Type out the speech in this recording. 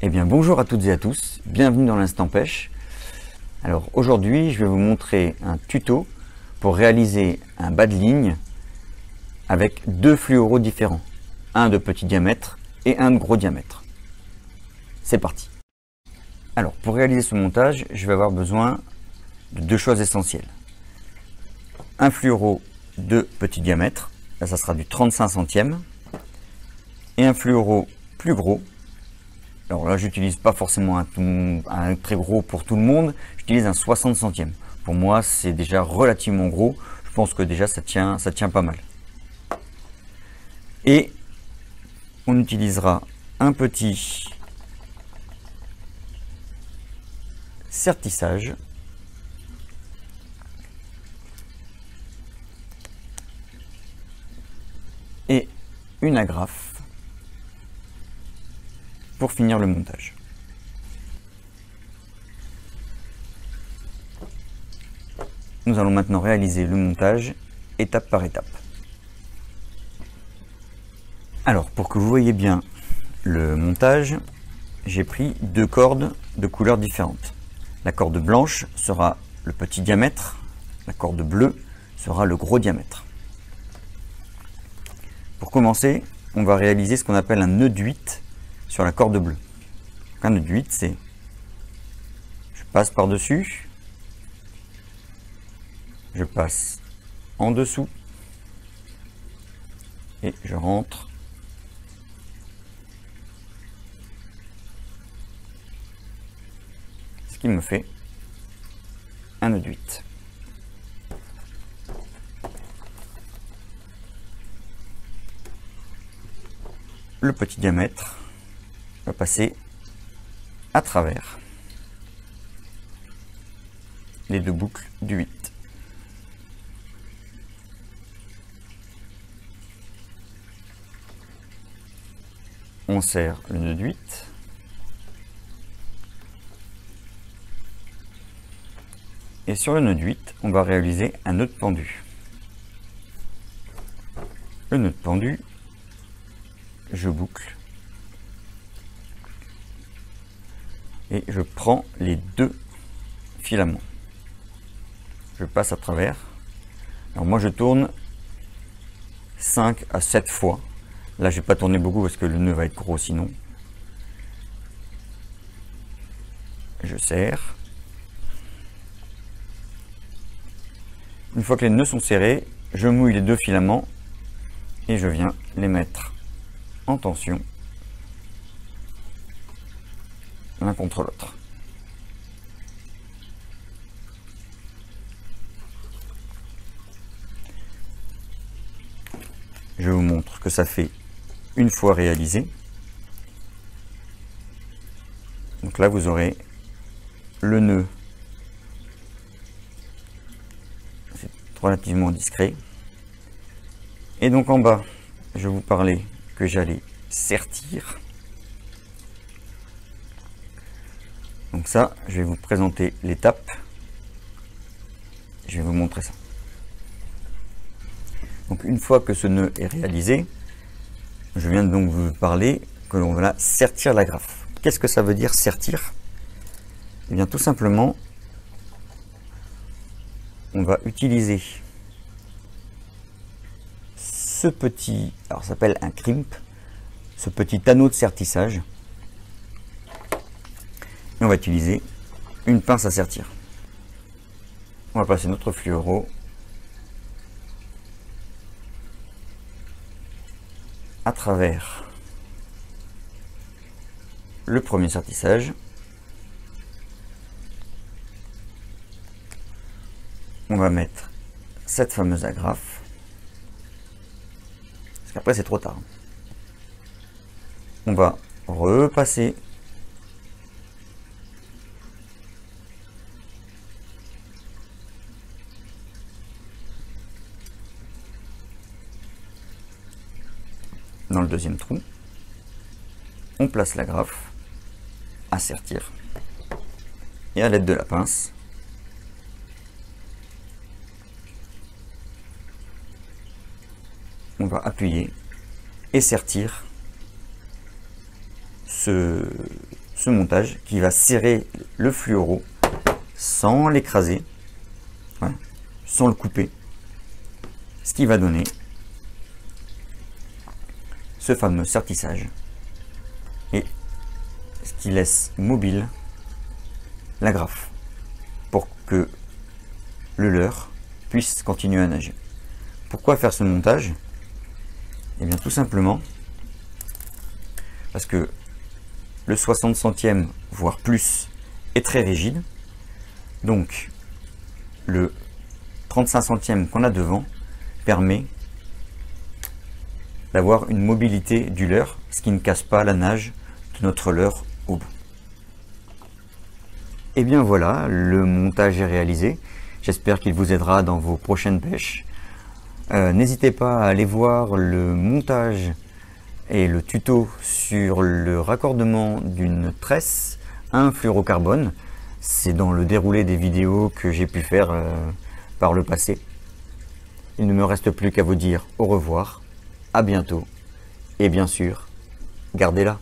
Eh bien bonjour à toutes et à tous, bienvenue dans l'Instant Pêche. Alors aujourd'hui je vais vous montrer un tuto pour réaliser un bas de ligne avec deux fluoros différents, un de petit diamètre et un de gros diamètre. C'est parti. Alors pour réaliser ce montage, je vais avoir besoin de deux choses essentielles. Un fluoro de petit diamètre, là ça sera du 35 centièmes, et un fluoro plus gros. Alors là, j'utilise pas forcément un très gros pour tout le monde, j'utilise un 60 centièmes. Pour moi, c'est déjà relativement gros. Je pense que déjà ça tient pas mal. Et on utilisera un petit sertissage et une agrafe pour finir le montage. Nous allons maintenant réaliser le montage étape par étape. Alors pour que vous voyez bien le montage, j'ai pris deux cordes de couleurs différentes. La corde blanche sera le petit diamètre, la corde bleue sera le gros diamètre. Pour commencer, on va réaliser ce qu'on appelle un nœud d'huit sur la corde bleue. Donc un nœud d'huit, c'est je passe par-dessus, je passe en dessous et je rentre ce qui me fait un nœud d'huit. Le petit diamètre va passer à travers les deux boucles du 8. On serre le nœud du 8. Et sur le nœud du 8, on va réaliser un nœud pendu. Le nœud pendu, je boucle et je prends les deux filaments. Je passe à travers. Alors moi je tourne 5 à 7 fois. Là je vais pas tourner beaucoup parce que le nœud va être gros sinon. Je serre. Une fois que les nœuds sont serrés, je mouille les deux filaments et je viens les mettre en tension l'un contre l'autre. Je vous montre ce que ça fait une fois réalisé. Donc là vous aurez le nœud, c'est relativement discret, et donc en bas je vous parlais que j'allais sertir. Donc ça, je vais vous présenter l'étape. Je vais vous montrer ça. Donc une fois que ce nœud est réalisé, je viens donc vous parler que l'on va sertir l'agrafe. Qu'est-ce que ça veut dire sertir? Eh bien tout simplement, on va utiliser ce petit, alors ça s'appelle un crimp, ce petit anneau de sertissage. Et on va utiliser une pince à sertir. On va passer notre fluoro à travers le premier sertissage. On va mettre cette fameuse agrafe, parce qu'après c'est trop tard. On va repasser dans le deuxième trou, on place l'agrafe à sertir et à l'aide de la pince, on va appuyer et sertir ce montage qui va serrer le fluoro sans l'écraser, voilà, sans le couper, ce qui va donner ce fameux sertissage et ce qui laisse mobile l'agrafe pour que le leurre puisse continuer à nager. Pourquoi faire ce montage? Et bien tout simplement parce que le 60 centièmes voire plus est très rigide, donc le 35 centièmes qu'on a devant permet d'avoir une mobilité du leurre, ce qui ne casse pas la nage de notre leurre au bout. Et bien voilà, le montage est réalisé. J'espère qu'il vous aidera dans vos prochaines pêches. N'hésitez pas à aller voir le montage et le tuto sur le raccordement d'une tresse à un fluorocarbone. C'est dans le déroulé des vidéos que j'ai pu faire par le passé. Il ne me reste plus qu'à vous dire au revoir, à bientôt et bien sûr, gardez-la.